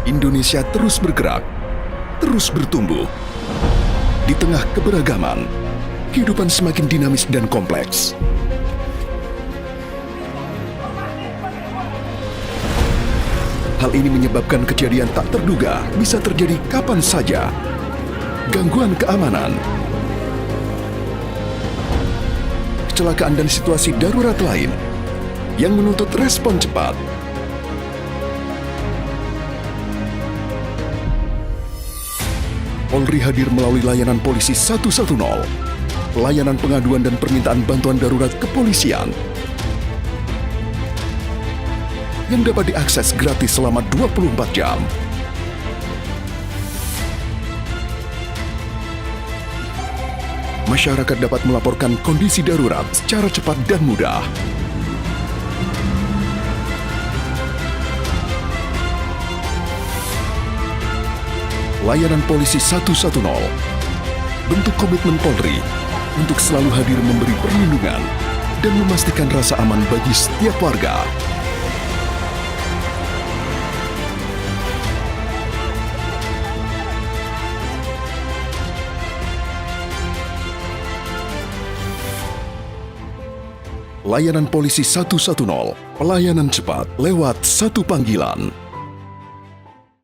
Indonesia terus bergerak, terus bertumbuh. Di tengah keberagaman, kehidupan semakin dinamis dan kompleks. Hal ini menyebabkan kejadian tak terduga bisa terjadi kapan saja. Gangguan keamanan, kecelakaan dan situasi darurat lain yang menuntut respon cepat. Polri hadir melalui layanan Polisi 110, pelayanan pengaduan dan permintaan bantuan darurat kepolisian yang dapat diakses gratis selama 24 jam. Masyarakat dapat melaporkan kondisi darurat secara cepat dan mudah. Layanan Polisi 110, bentuk komitmen Polri untuk selalu hadir memberi perlindungan dan memastikan rasa aman bagi setiap warga. Layanan Polisi 110, pelayanan cepat lewat satu panggilan.